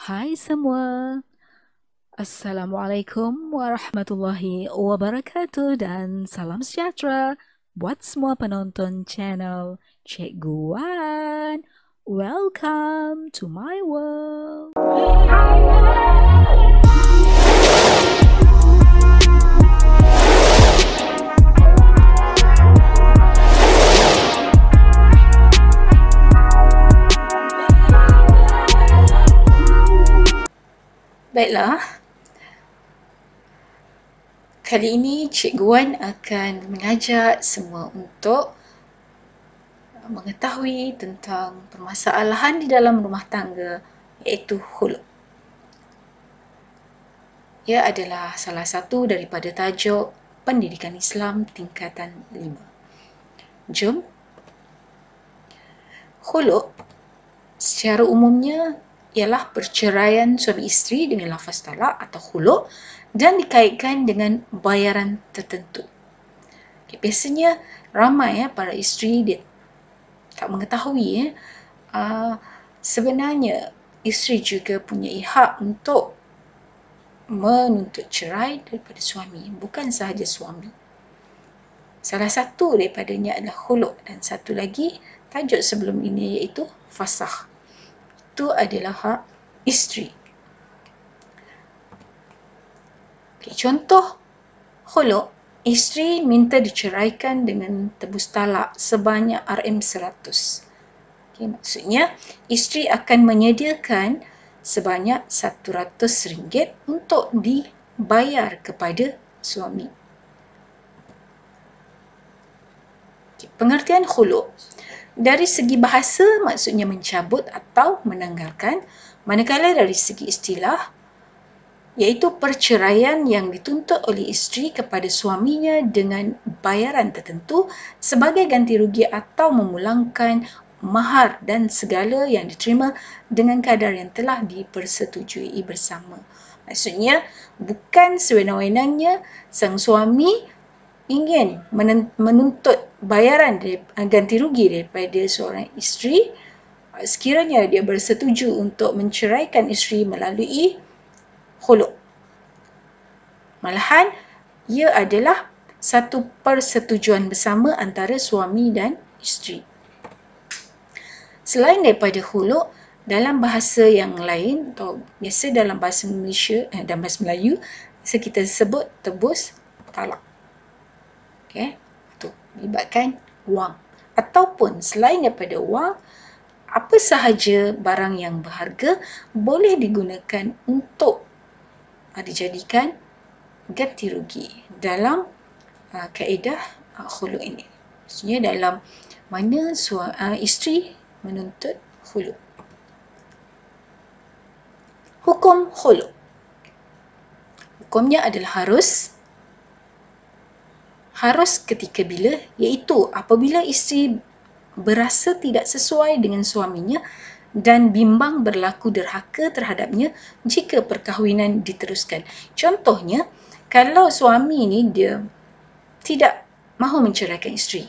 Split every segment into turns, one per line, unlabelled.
Hai semua, Assalamualaikum warahmatullahi wabarakatuh dan salam sejahtera buat semua penonton channel Cikgu Wan. Welcome to my world.
Baiklah, kali ini Cikgu Wan akan mengajak semua untuk mengetahui tentang permasalahan di dalam rumah tangga, iaitu khuluk. Ia adalah salah satu daripada tajuk pendidikan Islam tingkatan 5. Jom. Khuluk secara umumnya ialah perceraian suami isteri dengan lafaz talak atau khuluk dan dikaitkan dengan bayaran tertentu. Biasanya ramai para isteri dia tak mengetahui sebenarnya isteri juga punya hak untuk menuntut cerai daripada suami, bukan sahaja suami. Salah satu daripadanya adalah khuluk dan satu lagi tajuk sebelum ini iaitu fasakh. Itu adalah hak isteri. Contoh khuluk, isteri minta diceraikan dengan tebus talak sebanyak RM100. Maksudnya, isteri akan menyediakan sebanyak RM100 untuk dibayar kepada suami. Pengertian khuluk. Dari segi bahasa, maksudnya mencabut atau menanggalkan, manakala dari segi istilah, iaitu perceraian yang dituntut oleh isteri kepada suaminya dengan bayaran tertentu sebagai ganti rugi atau memulangkan mahar dan segala yang diterima dengan kadar yang telah dipersetujui bersama. Maksudnya, bukan sewenang-wenangnya sang suami ingin menuntut bayaran ganti rugi daripada seorang isteri sekiranya dia bersetuju untuk menceraikan isteri melalui khuluk. Malahan, ia adalah satu persetujuan bersama antara suami dan isteri. Selain daripada khuluk, dalam bahasa yang lain atau biasa dalam bahasa Malaysia dan bahasa Melayu, kita sebut tebus talak. Itu melibatkan wang. Ataupun selain daripada wang, apa sahaja barang yang berharga boleh digunakan untuk dijadikan ganti rugi dalam kaedah khuluk ini. Maksudnya dalam mana isteri menuntut khuluk. Hukum khuluk. Hukumnya adalah harus ketika bila, iaitu apabila isteri berasa tidak sesuai dengan suaminya dan bimbang berlaku derhaka terhadapnya jika perkahwinan diteruskan. Contohnya, kalau suami ni dia tidak mahu menceraikan isteri,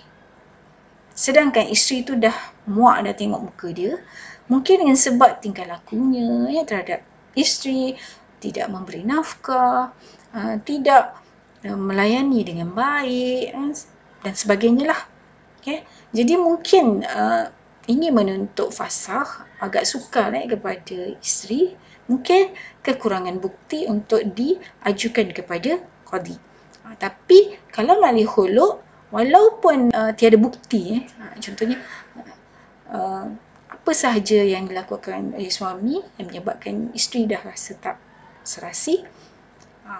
sedangkan isteri tu dah muak dah tengok muka dia, mungkin dengan sebab tingkah lakunya terhadap isteri, tidak memberi nafkah, tidak melayani dengan baik dan sebagainya lah. Jadi mungkin ingin menuntut fasakh, agak sukar kepada isteri, mungkin kekurangan bukti untuk diajukan kepada qadi. Tapi kalau melalui khuluk, walaupun tiada bukti, contohnya apa sahaja yang dilakukan oleh suami yang menyebabkan isteri dah rasa tak serasi,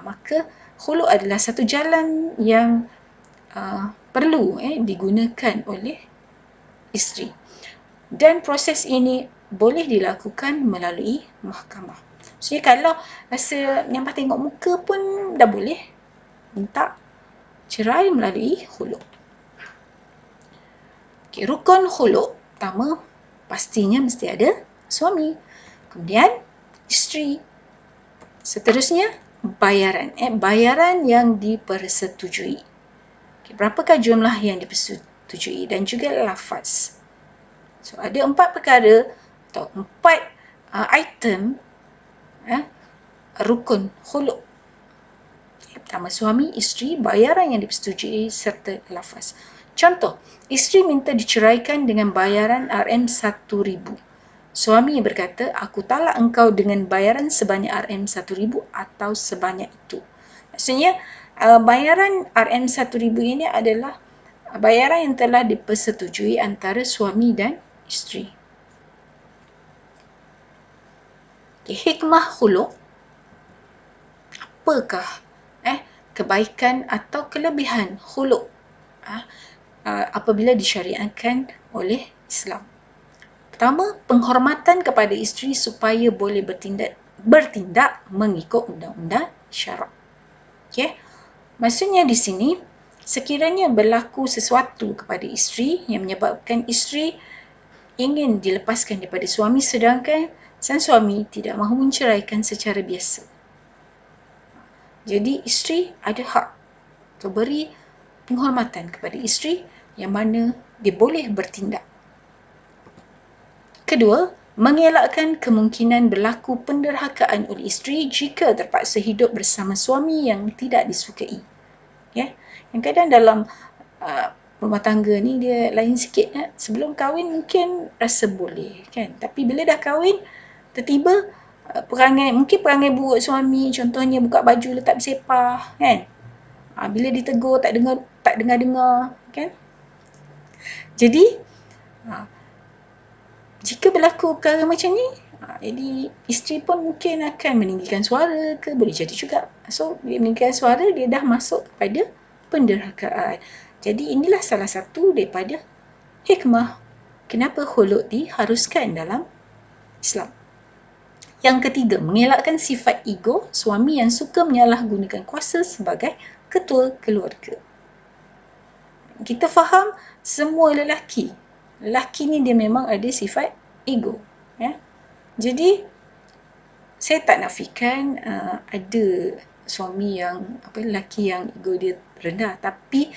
maka khuluk adalah satu jalan yang perlu digunakan oleh isteri. Dan proses ini boleh dilakukan melalui mahkamah. Maksudnya kalau rasa nyampah tengok muka pun dah boleh minta cerai melalui khuluk. Rukun khuluk pertama, pastinya mesti ada suami. Kemudian isteri. Seterusnya bayaran. Bayaran yang dipersetujui. Berapakah jumlah yang dipersetujui dan juga lafaz. So ada 4 perkara atau 4 item rukun khuluk. Pertama, suami, isteri, bayaran yang dipersetujui serta lafaz. Contoh, isteri minta diceraikan dengan bayaran RM1,000. Suami berkata, aku talak engkau dengan bayaran sebanyak RM1,000 atau sebanyak itu. Maksudnya, bayaran RM1,000 ini adalah bayaran yang telah dipersetujui antara suami dan isteri. Hikmah khuluk, apakah kebaikan atau kelebihan khuluk apabila disyariatkan oleh Islam? Pertama, penghormatan kepada isteri supaya boleh bertindak mengikut undang-undang syarak. Okey. Maksudnya di sini, sekiranya berlaku sesuatu kepada isteri yang menyebabkan isteri ingin dilepaskan daripada suami sedangkan sang suami tidak mahu menceraikan secara biasa. Jadi isteri ada hak untuk beri penghormatan kepada isteri yang mana dia boleh bertindak. Kedua, mengelakkan kemungkinan berlaku penderhakaan oleh isteri jika terpaksa hidup bersama suami yang tidak disukai. Ya, yang kadang dalam rumah tangga ni dia lain sikit. Sebelum kahwin mungkin rasa boleh kan, tapi bila dah kahwin tiba-tiba mungkin perangai buruk suami, contohnya buka baju letak bersepah kan. Bila ditegur tak dengar kan. Jadi jika berlaku perkara macam ni, jadi isteri pun mungkin akan meninggikan suara ke, boleh jadi juga. So, bila meninggikan suara, dia dah masuk kepada penderhakaan. Jadi inilah salah satu daripada hikmah kenapa khuluk diharuskan dalam Islam. Yang ketiga, mengelakkan sifat ego suami yang suka menyalahgunakan kuasa sebagai ketua keluarga. Kita faham semua lelaki ni dia memang ada sifat ego. Jadi, saya tak nafikan ada suami yang lelaki yang ego dia rendah, tapi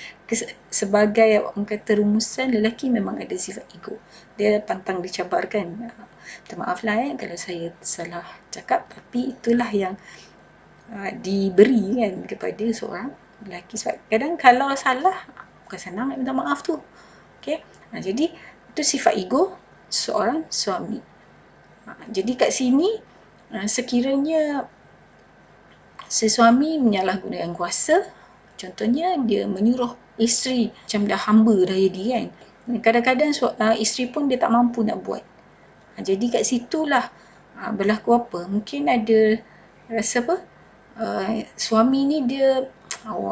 sebagai orang kata rumusan, lelaki memang ada sifat ego. Dia pantang dicabarkan. Minta maaf lah kalau saya salah cakap, tapi itulah yang diberi kan kepada seorang lelaki. Sebab kadang kalau salah, bukan senang nak minta maaf tu. Okay? Jadi itu sifat ego seorang suami. Jadi kat sini sekiranya si suami menyalahgunakan kuasa, contohnya dia menyuruh isteri macam dah hamba dah jadi kan. Kadang-kadang isteri pun dia tak mampu nak buat. Jadi kat situlah berlaku apa? Mungkin ada rasa apa? Suami ni dia,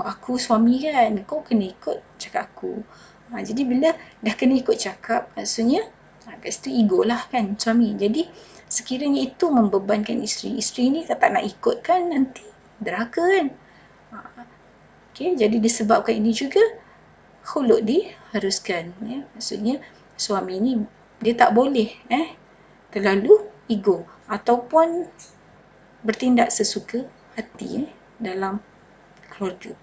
aku suami kan, kau kena ikut cakap aku. Jadi bila dah kena ikut cakap, maksudnya kat situ ego lah kan suami. Jadi sekiranya itu membebankan isteri ni tak nak ikut kan nanti derhaka kan. Okay, jadi disebabkan ini juga khuluk diharuskan. Maksudnya suami ni dia tak boleh terlalu ego ataupun bertindak sesuka hati dalam keluarga.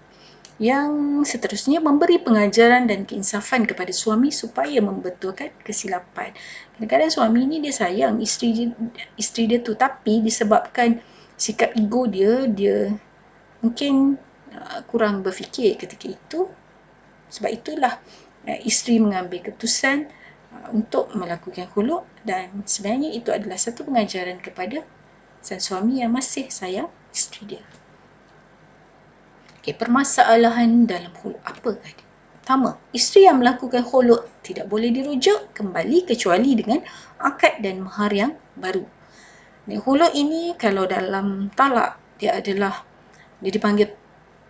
Yang seterusnya, memberi pengajaran dan keinsafan kepada suami supaya membetulkan kesilapan. Kadang-kadang suami ni dia sayang isteri dia tu, tapi disebabkan sikap ego dia mungkin kurang berfikir ketika itu. Sebab itulah isteri mengambil keputusan untuk melakukan khuluk, dan sebenarnya itu adalah satu pengajaran kepada sang suami yang masih sayang isteri dia. Permasalahan dalam khuluk apakah dia? Pertama, isteri yang melakukan khuluk tidak boleh dirujuk kembali kecuali dengan akad dan mahar yang baru. Dan khuluk ini kalau dalam talak dia dipanggil,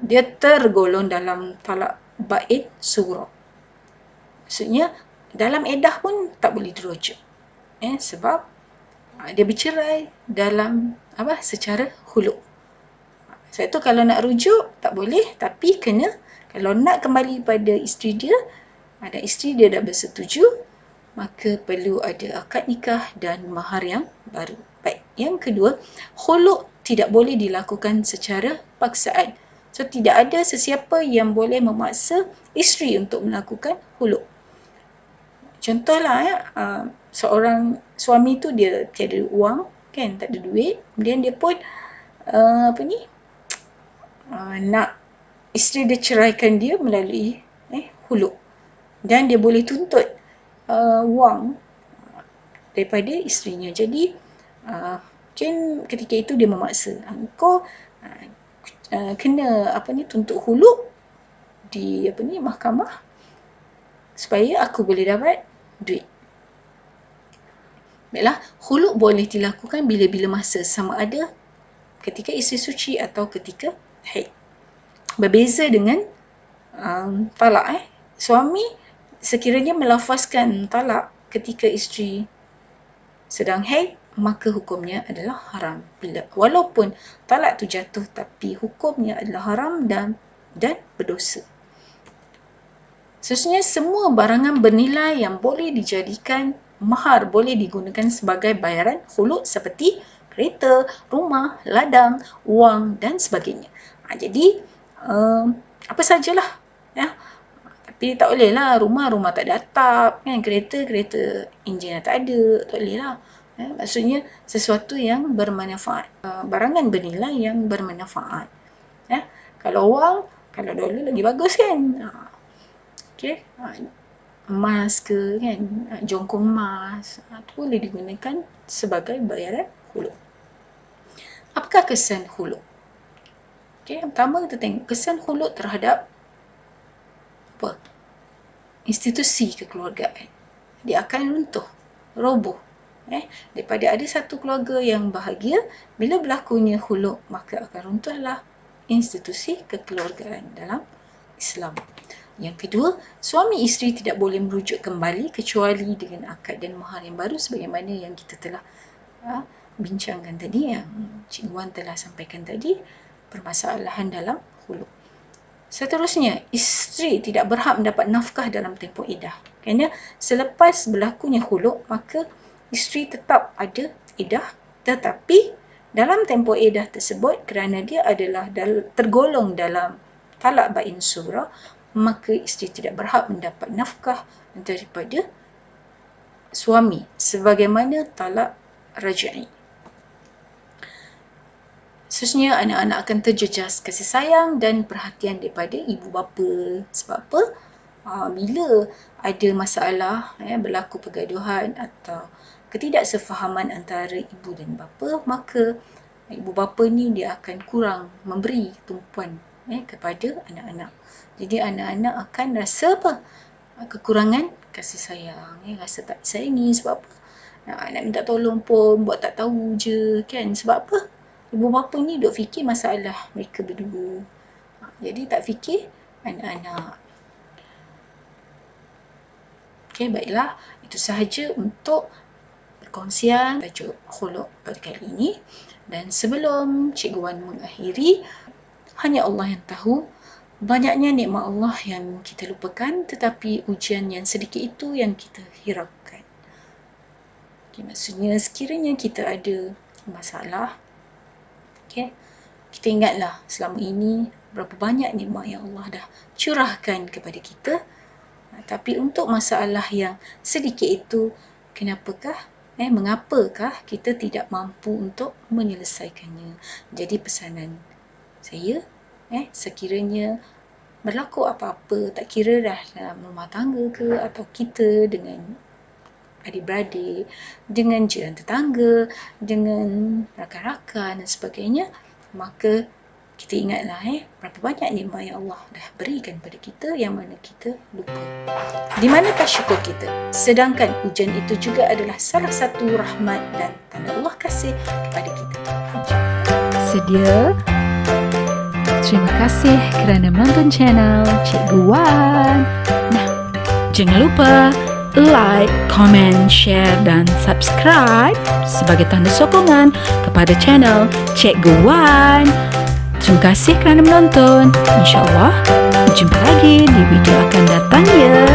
dia tergolong dalam talak ba'in sughra. Maksudnya dalam iddah pun tak boleh dirujuk. Sebab dia bercerai dalam secara khuluk. Sebab tu kalau nak rujuk tak boleh, tapi kalau nak kembali pada isteri dia dan isteri dia dah bersetuju, maka perlu ada akad nikah dan mahar yang baru. Baik, yang kedua, khuluk tidak boleh dilakukan secara paksaan. So tidak ada sesiapa yang boleh memaksa isteri untuk melakukan khuluk. Contohlah seorang suami tu dia tiada wang, kan, tak ada duit. Kemudian dia pun nak isteri dia ceraikan dia melalui huluk, dan dia boleh tuntut wang daripada isterinya. Jadi mungkin ketika itu dia memaksa, kau kena tuntut huluk di mahkamah supaya aku boleh dapat duit. Baiklah, huluk boleh dilakukan bila-bila masa, sama ada ketika isteri suci atau ketika haid. Berbeza dengan talak. Suami sekiranya melafazkan talak ketika isteri sedang haid, maka hukumnya adalah haram. Walaupun talak tu jatuh, tapi hukumnya adalah haram dan berdosa. Seterusnya, semua barangan bernilai yang boleh dijadikan mahar boleh digunakan sebagai bayaran huluk, seperti kereta, rumah, ladang, wang dan sebagainya. Jadi apa sajalah, ya. Tapi tak boleh lah rumah tak ada atap, kan? Kereta enjin tak ada, tak boleh lah. Maksudnya sesuatu yang bermanfaat, barangan bernilai yang bermanfaat. Kalau wang, kalau dulu lagi bagus, kan. Emas ke, kan, jongkong emas, itu boleh digunakan sebagai bayaran huluk. Apakah kesan huluk? Yang pertama kita tengok kesan huluk terhadap institusi kekeluargaan. Dia akan runtuh, roboh. Daripada ada satu keluarga yang bahagia, bila berlakunya huluk, maka akan runtuhlah institusi kekeluargaan dalam Islam. Yang kedua, suami isteri tidak boleh merujuk kembali kecuali dengan akad dan mahar yang baru, sebagaimana yang kita telah bincangkan tadi, yang Cik Wan telah sampaikan tadi, permasalahan dalam huluk. Seterusnya, isteri tidak berhak mendapat nafkah dalam tempoh iddah. Kerana selepas berlakunya huluk, maka isteri tetap ada iddah, tetapi dalam tempoh iddah tersebut, kerana dia adalah tergolong dalam talak bain surah, maka isteri tidak berhak mendapat nafkah daripada suami sebagaimana talak raj'i. Seterusnya, anak-anak akan terjejas kasih sayang dan perhatian daripada ibu bapa. Sebab apa? Bila ada masalah, berlaku pergaduhan atau ketidaksefahaman antara ibu dan bapa, maka ibu bapa ni dia akan kurang memberi tumpuan kepada anak-anak. Jadi anak-anak akan rasa kekurangan kasih sayang, rasa tak disayangi. Sebab apa? Nak minta tolong pun buat tak tahu je, kan? Sebab apa? Ibu bapa ni duk fikir masalah mereka berdua, jadi tak fikir anak-anak. Baiklah, itu sahaja untuk perkongsian tajuk huluk pada kali ini. Dan sebelum Cikgu Wan mengakhiri, hanya Allah yang tahu banyaknya nikmat Allah yang kita lupakan, tetapi ujian yang sedikit itu yang kita hiraukan. Maksudnya sekiranya kita ada masalah, kita ingatlah selama ini berapa banyak nikmat yang Allah dah curahkan kepada kita. Tapi untuk masalah yang sedikit itu, mengapakah kita tidak mampu untuk menyelesaikannya? Jadi pesanan saya, sekiranya berlaku apa-apa, tak kira dah dalam rumah tangga ke, atau kita dengan adik-beradik, dengan jiran tetangga, dengan rakan-rakan dan sebagainya, maka kita ingatlah berapa banyak nikmat yang Allah dah berikan pada kita yang mana kita lupa. Di manakah syukur kita? Sedangkan ujian itu juga adalah salah satu rahmat dan tanda Allah kasih kepada kita.
Sedia? Terima kasih kerana menonton channel Cikgu Wan. Nah, jangan lupa like, komen, share dan subscribe sebagai tanda sokongan kepada channel Cikgu Wan. Terima kasih kerana menonton. InsyaAllah, jumpa lagi di video akan datang ya.